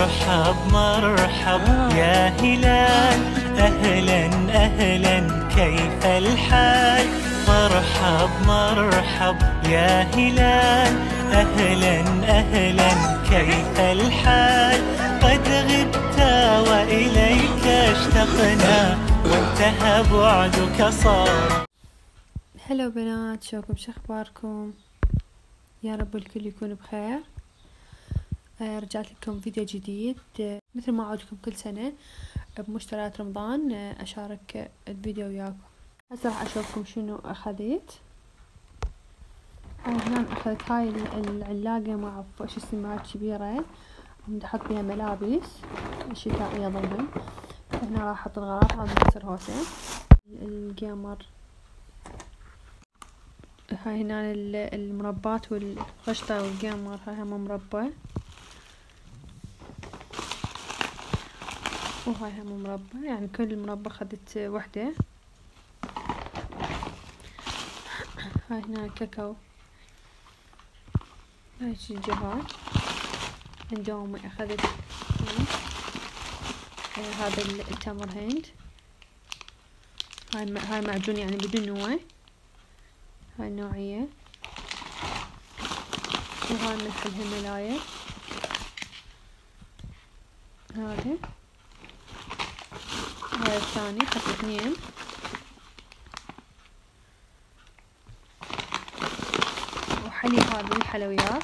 مرحب مرحب يا هلال، أهلا أهلا كيف الحال؟ مرحب مرحب يا هلال، أهلا أهلا كيف الحال؟ قد غبت وإليك اشتقنا وانتهى بعدك صار. هلا بنات، شوكم شخباركم؟ يا رب الكل يكون بخير. رجعت لكم فيديو جديد مثل ما أعودكم كل سنة بمشتريات رمضان، أشارك الفيديو وياكم. هسه راح أشوفكم شنو أخذت. هنا أخذت هاي العلاقة مع شو اسمها كبيرة، أحط بيها ملابس شتائية ضمن. هنا راح أحط الغراض، هذا مكسر هوسة الجيمر. هاي هنا المربات والقشطة والجيمر، هاي هم مربى وهاي هم مربى، يعني كل مربى أخذت وحدة. هاي هنا كاكاو، هاي الجهات اندومي أخذت. هذا التمر هند، هاي معجون يعني بدون نوع، هاي النوعية. وهاي ملح الهيمالايا، هذا الثاني أخذت 2. وحليب هذا من الحلويات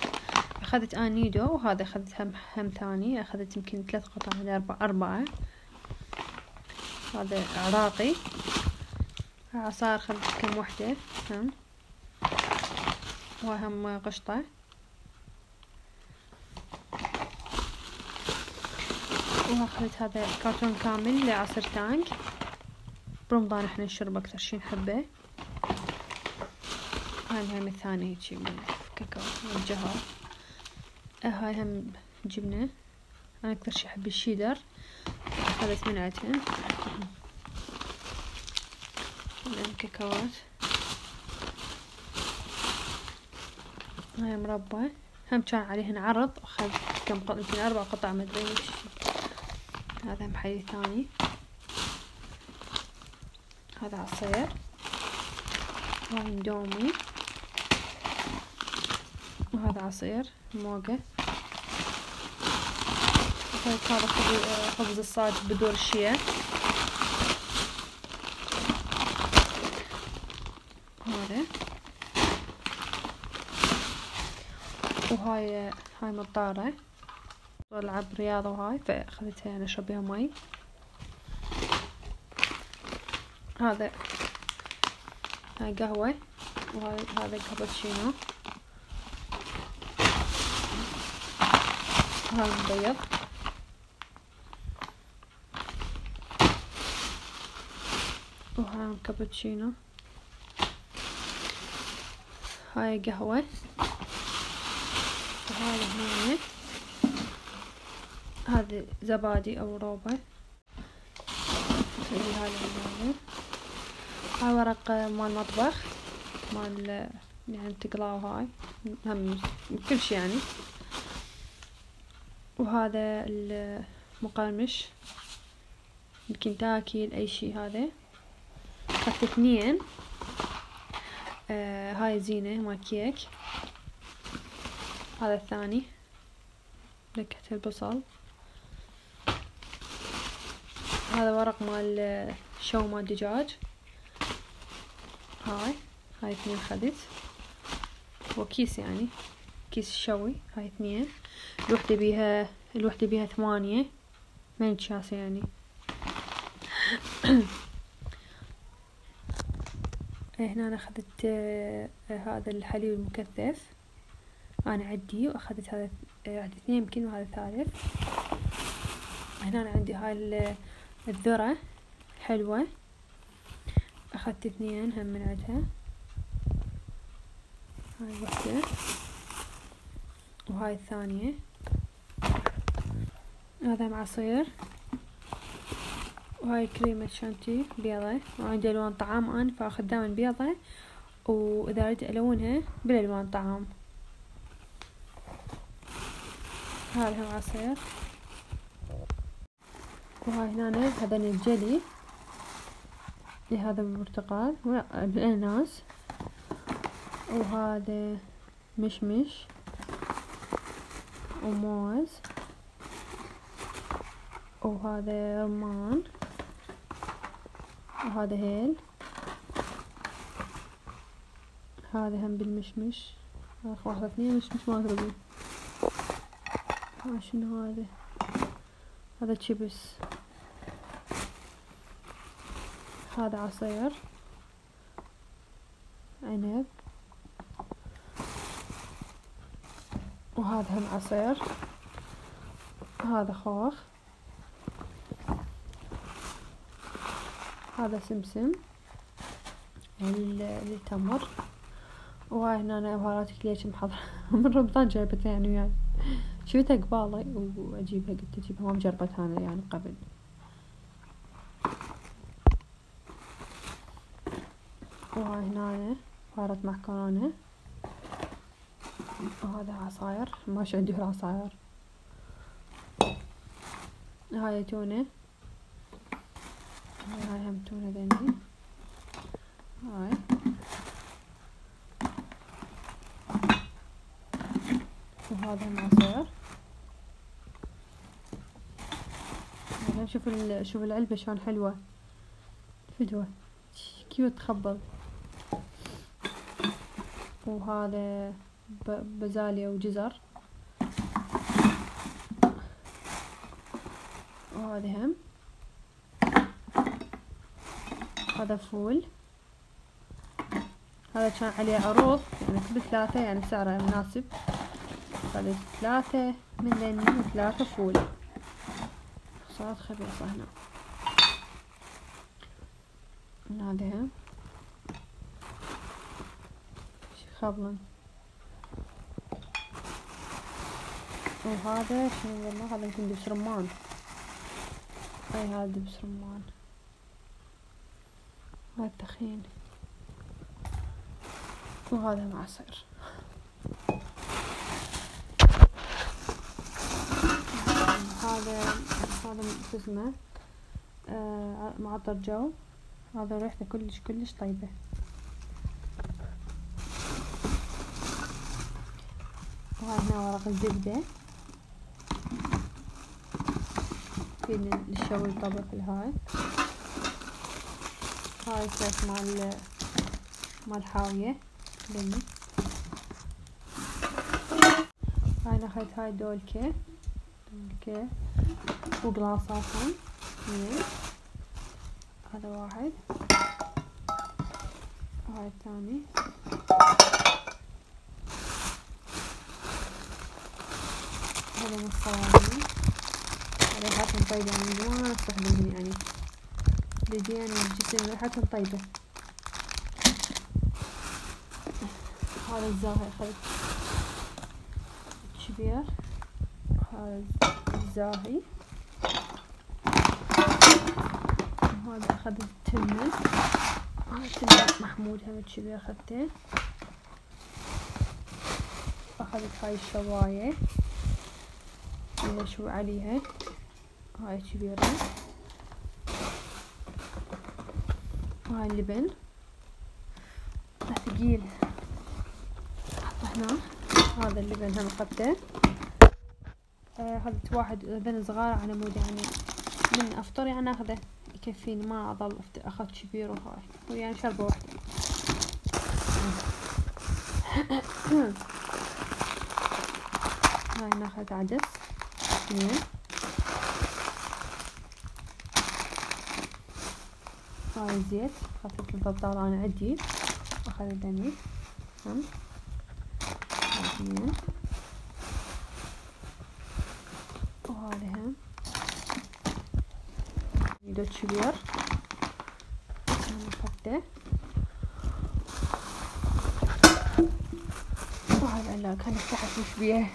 أخذت آنيدو، وهذا أخذت هم ثاني، أخذت يمكن 3 قطع إلى 4. هذا عراقي. عصار أخذت كم وحدة هم، وهم قشطة. وأخذت هذا كرتون كامل لعصير تانك، برمضان احنا نشرب أكثر شي نحبه. هاي هم الثاني هيجي من كاكاو والجهر. هاي هم جبنة، أنا أكثر شي أحب الشيدر، أخذت من عندهم. هاي كاكاوات، هاي مربى، هم كان عليهن عرض، أخذت كم قطعة، يمكن 4 قطع مدري وش. هذا محلي ثاني، هذا عصير. هاي اندومي، وهذا عصير موقة. هذا خبز الصاج بذور الشيا. هذا وهاي مطارة ألعب رياضة، وهاي فأخذتها يعني أشرب بيها مي. هاي قهوة، وهذا كابتشينو. هاي مبيض. وهاي كابتشينو. هاي قهوة. وهذا هنا هذا زبادي أو روبة. هاي ورق مال مطبخ، مال يعني تقلاه، وهاي هم كل شي يعني. وهذا المقرمش الكنتاكي أي شي. هذا أخذت 2. هاي زينة مال كيك. هذا الثاني نكهة البصل. هذا ورق مال شو مال دجاج. هاي 2 أخذت، وكيس يعني كيس شوي. هاي 2، الوحدة بيها 8 من شاسة يعني. هنا أنا أخذت هذا الحليب المكثف، أنا عندي، وأخذت هذا عندي 2 يمكن، وهذا 3. هنا أنا عندي هاي الذرة حلوة، أخذت 2 هم من عندها. هاي وحدة، وهاي الثانية. هذا معصير. وهاي كريمة شانتي بيضة، وعندي ألوان طعام أنا فأخذ دائما بيضة، وإذا أريد ألونها بالألوان طعام. هذا هم عصير. وهاي هنا هذا الجلي، هذا بالبرتقال بالأناناس، وهذا مشمش وموز، وهذا رمان، وهذا هيل، هذا هم بالمشمش، واحد اثنين مشمش ما ادري. شنو هذا تشيبس، هذا عصير عنب، وهذا هم عصير، هذا خوخ، هذا سمسم للتمر. وهاي هنا بهارات كليش محضرة من رمضان جايبتها يعني وياي، شفتها قبالي واجيبها، قلت اجيبها ما مجربتها انا يعني قبل. وهاي هنا بهارات معكرونة، وهذا عصاير ماشي عندي العصاير. هاي تونة، هاي هم تونة ذني، هاي وهذا هم عصير. شوف العلبة شلون حلوة، فدوة كيوت تخبل. وهذا بازاليا وجزر، وهذا هم، هذا فول، هذا كان عليه عروض يعني كل 3 يعني سعره مناسب. هذا 3 من ذني و3 فول، صارت خبيصة هنا. هذا هم خبلن. وهذا شنو والله، هذا يمكن دبس رمان، اي هذا دبس رمان، هذا التخين، وهذا معصير. هذا شو اسمه معطر جو، هذا ريحته كلش طيبة. وهاي هنا ورق الزبدة في للشوي الطبخ. هاي كيس مال حاوية بني. هاي ناخذ هاي دولكة وقلاصاتهم 2، هذا واحد، وهاي الثاني. هذا من الصواني، ريحتهم طيبة يعني من زمان استخدمهم يعني للدين والجسم، ريحتهم طيبة. هذا الزاهي أخذت شبير، هذا الزاهي، وهذا أخذت التمن، هذا تمن محمود هم شبير أخذته. أخذت هاي الشواية اللي شو عليها، هاي كبيرة. وهاي اللبن ثقيل حطه هنا. هذا اللبن هم اخذته. اخذت واحد ذن صغار على مود يعني من افطر يعني اخذه يكفيني، ما اضل اخذت كبير. وهاي يعني شربة واحدة. هاي ناخذ عدس 2. هاي زيت اخذت البطارة انا عندي، واخذ دني هم 2. وهذا هم يدو كبير انا اخذته. وهاي العلاق هنفتحه وش بيه.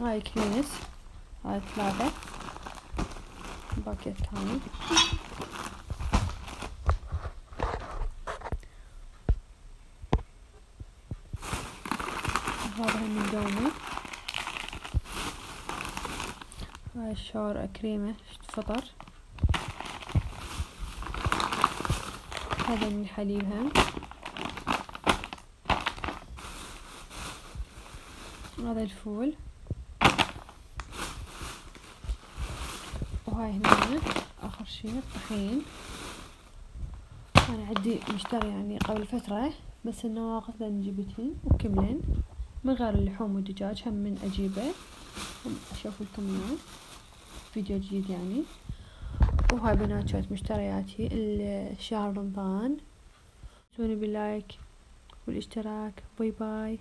هاي كلينس، هاي 3 باكيت كامل. هذا من دومي. هاي الشعر كريمة فطر. هذا من الحليب هم. هذا الفول. وهاي هنا آخر شي الطحين. أنا عندي مشتري يعني قبل فترة، بس النواقص لأن جبتهن وكملين من غير اللحوم والدجاج، هم من أجيبه أشوف لكم اليوم فيديو جديد يعني. وهاي بنات شوية مشترياتي الشهر رمضان. سوني باللايك والاشتراك. باي باي.